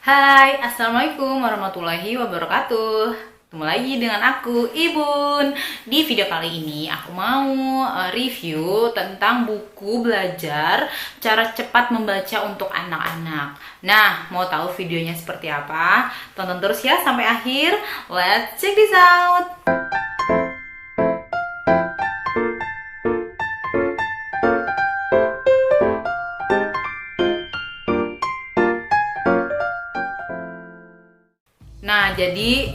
Hai, Assalamualaikum warahmatullahi wabarakatuh. Ketemu lagi dengan aku, Ibun. Di video kali ini aku mau review tentang buku belajar cara cepat membaca untuk anak-anak. Nah, mau tahu videonya seperti apa? Tonton terus ya sampai akhir. Let's check this out. Nah, jadi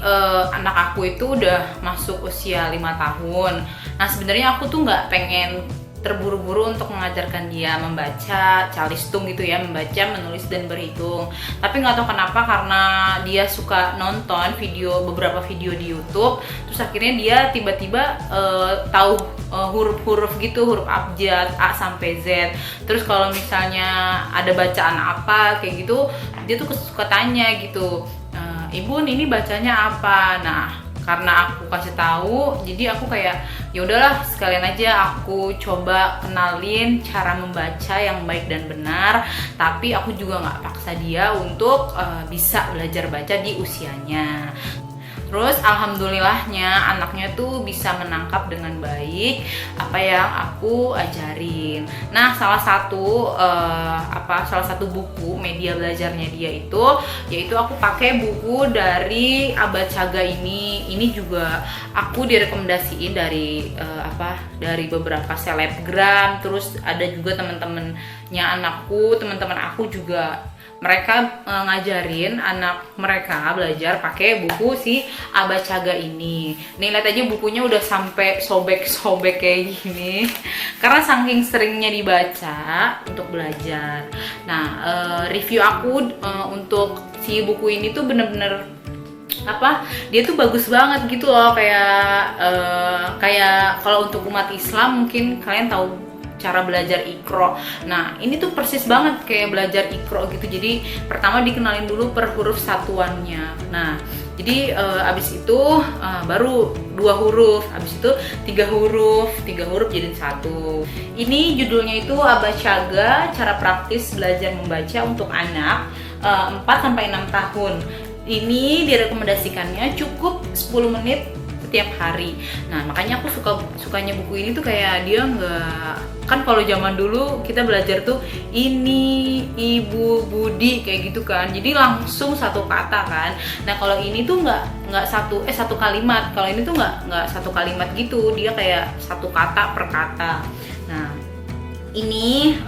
anak aku itu udah masuk usia 5 tahun. Nah, sebenarnya aku tuh nggak pengen terburu-buru untuk mengajarkan dia membaca calistung gitu ya, membaca, menulis, dan berhitung. Tapi nggak tahu kenapa, karena dia suka nonton beberapa video di YouTube, terus akhirnya dia tiba-tiba tahu huruf-huruf gitu, huruf abjad A sampai Z. Terus kalau misalnya ada bacaan apa kayak gitu, dia tuh suka tanya gitu, Ibu, ini bacanya apa? Nah, karena aku kasih tahu, jadi aku kayak ya udahlah, sekalian aja aku coba kenalin cara membaca yang baik dan benar. Tapi aku juga nggak paksa dia untuk bisa belajar baca di usianya. Terus alhamdulillahnya anaknya tuh bisa menangkap dengan baik apa yang aku ajarin. Nah, salah satu buku media belajarnya dia itu, yaitu aku pakai buku dari Abah Caga ini. Ini juga aku direkomendasiin dari beberapa selebgram. Terus ada juga teman-teman aku juga, mereka ngajarin anak mereka belajar pakai buku si Abah Caga ini. Nih, lihat aja bukunya udah sampai sobek-sobek kayak gini karena saking seringnya dibaca untuk belajar. Nah, review aku untuk si buku ini tuh bener-bener dia tuh bagus banget gitu loh, kayak kalau untuk umat Islam mungkin kalian tahu cara belajar Iqra. Nah, ini tuh persis banget kayak belajar Iqra gitu. Jadi pertama dikenalin dulu per huruf satuannya. Nah, jadi abis itu baru 2 huruf, abis itu 3 huruf jadi 1. Ini judulnya itu Abah Caga, cara praktis belajar membaca untuk anak 4-6 tahun. Ini direkomendasikannya cukup 10 menit setiap hari. Nah, makanya aku sukanya buku ini tuh, kayak dia nggak, kan kalau zaman dulu kita belajar tuh ini Ibu Budi kayak gitu kan, jadi langsung satu kata kan. Nah, kalau ini tuh nggak satu kalimat. Kalau ini tuh nggak satu kalimat gitu, dia kayak satu kata per kata. Nah, ini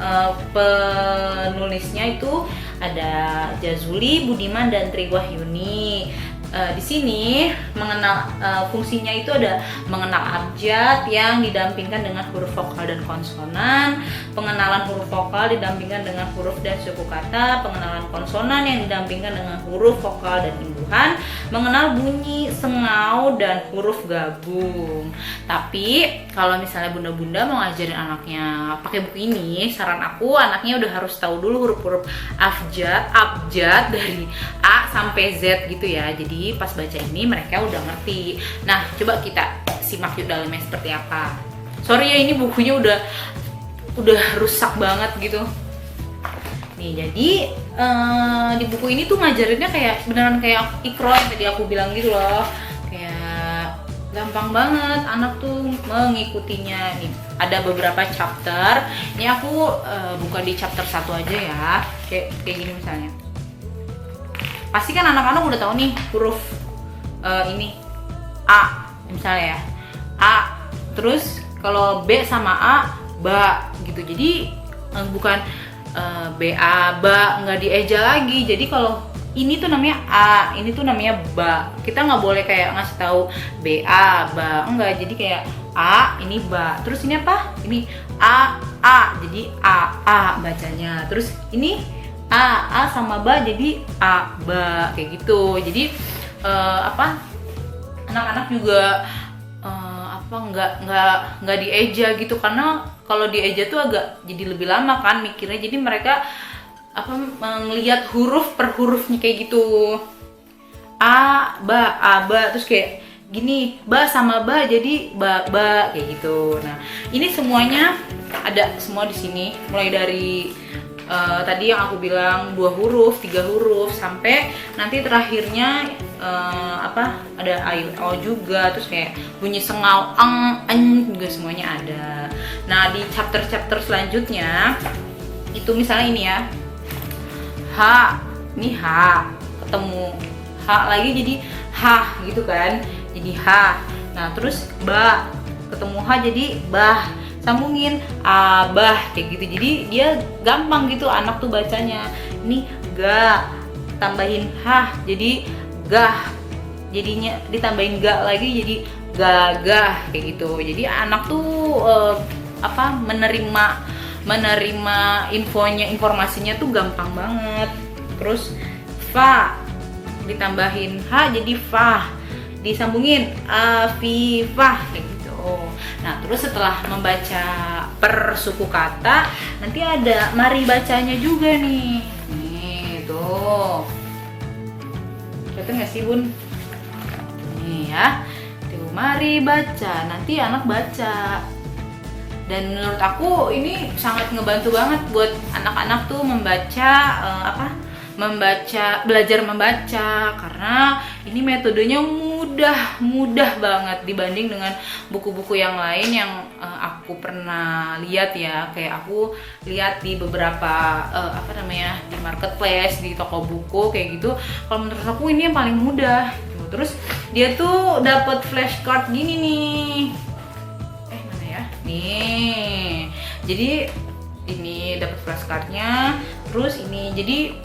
penulisnya itu ada Jazuli, Budiman, dan Triwahyuni. Di sini mengenal fungsinya itu ada mengenal abjad yang didampingkan dengan huruf vokal dan konsonan, pengenalan huruf vokal didampingkan dengan huruf dan suku kata, pengenalan konsonan yang didampingkan dengan huruf vokal dan imbuhan, mengenal bunyi, sengau, dan huruf gabung. Tapi kalau misalnya bunda-bunda mau ngajarin anaknya pakai buku ini, saran aku anaknya udah harus tahu dulu huruf-huruf abjad dari A sampai Z gitu ya. Jadi pas baca ini mereka udah ngerti. Nah, coba kita simak yuk dalamnya seperti apa. Sorry ya, ini bukunya udah rusak banget gitu. Nih, jadi di buku ini tuh ngajarinnya kayak beneran kayak Iqra yang tadi aku bilang gitu loh. Kayak gampang banget anak tuh mengikutinya. Nih, ada beberapa chapter. Ini aku buka di chapter 1 aja ya. Kayak gini misalnya. Pasti kan anak-anak udah tahu nih huruf ini A misalnya ya, A. Terus kalau B sama A, ba gitu. Jadi bukan BA, ba, nggak dieja lagi. Jadi kalau ini tuh namanya A, ini tuh namanya ba. Kita nggak boleh kayak ngasih tahu BA, ba, enggak. Jadi kayak A, ini ba. Terus ini apa? Ini A. Jadi A bacanya. Terus ini A sama ba, jadi A, ba, kayak gitu. Jadi anak-anak juga nggak dieja gitu, karena kalau dieja tuh agak jadi lebih lama kan mikirnya. Jadi mereka melihat huruf per hurufnya kayak gitu. A, ba, terus kayak gini, ba sama ba jadi ba kayak gitu. Nah, ini semuanya ada semua di sini, mulai dari tadi yang aku bilang 2 huruf, 3 huruf, sampai nanti terakhirnya ada o juga, terus kayak bunyi sengal, juga semuanya ada. Nah di chapter selanjutnya itu misalnya ini ya, H, ini H, ketemu H lagi jadi H gitu kan, jadi H. Nah terus ba, ketemu H jadi bah, sambungin abah kayak gitu. Jadi dia gampang gitu anak tuh bacanya. Ini ga, tambahin h jadi gah, jadinya ditambahin ga lagi jadi gagah kayak gitu. Jadi anak tuh menerima informasinya tuh gampang banget. Terus fa, ditambahin h jadi fah, disambungin afifah kayak gitu. Nah terus setelah membaca per suku kata, nanti ada mari bacanya juga nih. Nih tuh, kelihatan nggak sih bun? Nih ya, tuh mari baca, nanti anak baca. Dan menurut aku ini sangat ngebantu banget buat anak-anak tuh belajar membaca, karena ini metodenya mudah banget dibanding dengan buku-buku yang lain yang aku pernah lihat ya. Kayak aku lihat di beberapa di marketplace, di toko buku kayak gitu. Kalau menurut aku ini yang paling mudah. Terus dia tuh dapat flashcard gini nih. Mana ya? Nih. Jadi ini dapat flashcardnya. Terus ini jadi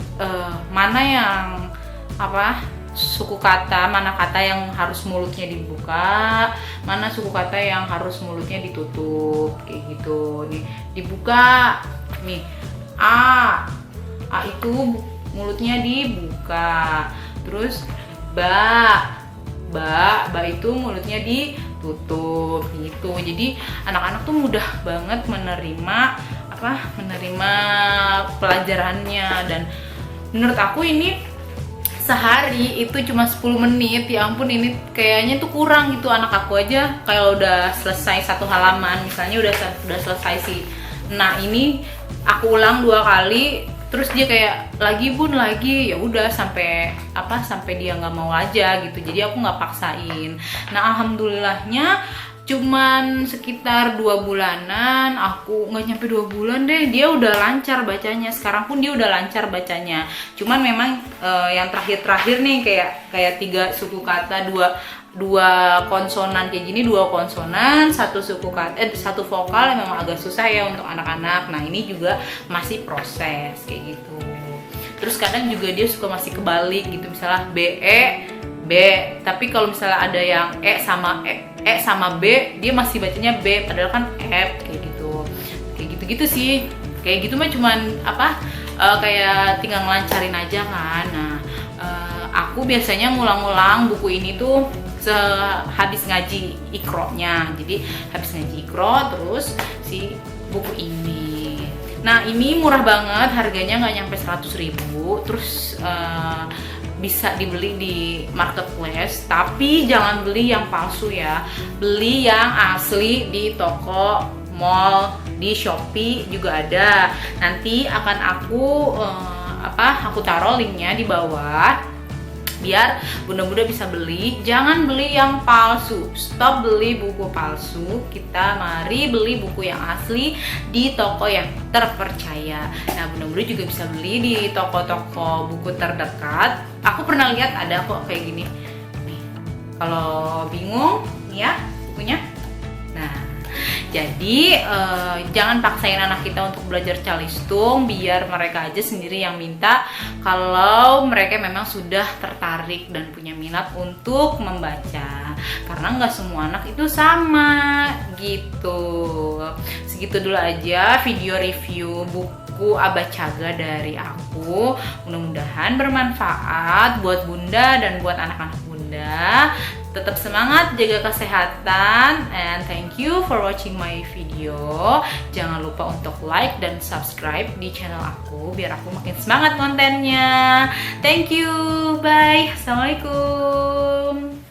mana yang suku kata, mana kata yang harus mulutnya dibuka, mana suku kata yang harus mulutnya ditutup kayak gitu. Nih dibuka nih, a itu mulutnya dibuka. Terus ba itu mulutnya ditutup gitu. Jadi anak-anak tuh mudah banget menerima pelajarannya. Dan menurut aku ini sehari itu cuma 10 menit. Ya ampun, ini kayaknya tuh kurang gitu. Anak aku aja kalau udah selesai satu halaman, misalnya udah selesai sih. Nah ini aku ulang 2 kali, terus dia kayak lagi bun lagi, ya udah sampai dia nggak mau aja gitu. Jadi aku nggak paksain. Nah alhamdulillahnya cuman sekitar 2 bulanan, aku nggak nyampe 2 bulan deh, dia udah lancar bacanya. Sekarang pun dia udah lancar bacanya. Cuman memang yang terakhir nih kayak 3 suku kata, dua konsonan kayak gini, 2 konsonan, 1 suku kata, 1 vokal yang memang agak susah ya untuk anak-anak. Nah ini juga masih proses kayak gitu. Terus kadang juga dia suka masih kebalik gitu, misalnya B, tapi kalau misalnya ada yang E sama B, dia masih bacanya B, padahal kan F kayak gitu sih. Kayak gitu mah cuman kayak tinggal ngelancarin aja kan. Nah aku biasanya ngulang-ngulang buku ini tuh habis ngaji ikronya. Jadi habis ngaji ikro terus si buku ini. Nah ini murah banget, harganya nggak nyampe 100.000. Terus bisa dibeli di marketplace, tapi jangan beli yang palsu ya, beli yang asli di toko, mall, di Shopee juga ada. Nanti akan aku taruh linknya di bawah biar bunda-bunda bisa beli. Jangan beli yang palsu, stop beli buku palsu, kita mari beli buku yang asli di toko yang terpercaya. Nah bunda-bunda juga bisa beli di toko-toko buku terdekat. Aku pernah lihat ada kok kayak gini nih. Kalau bingung nih ya bukunya. Nah jadi jangan paksain anak kita untuk belajar calistung, biar mereka aja sendiri yang minta kalau mereka memang sudah tertarik dan punya minat untuk membaca. Karena nggak semua anak itu sama gitu. Segitu dulu aja video review buku Abacaga dari aku. Mudah-mudahan bermanfaat buat bunda dan buat anak-anak bunda. Tetap semangat, jaga kesehatan, and thank you for watching my video. Jangan lupa untuk like dan subscribe di channel aku biar aku makin semangat kontennya. Thank you, bye. Assalamualaikum.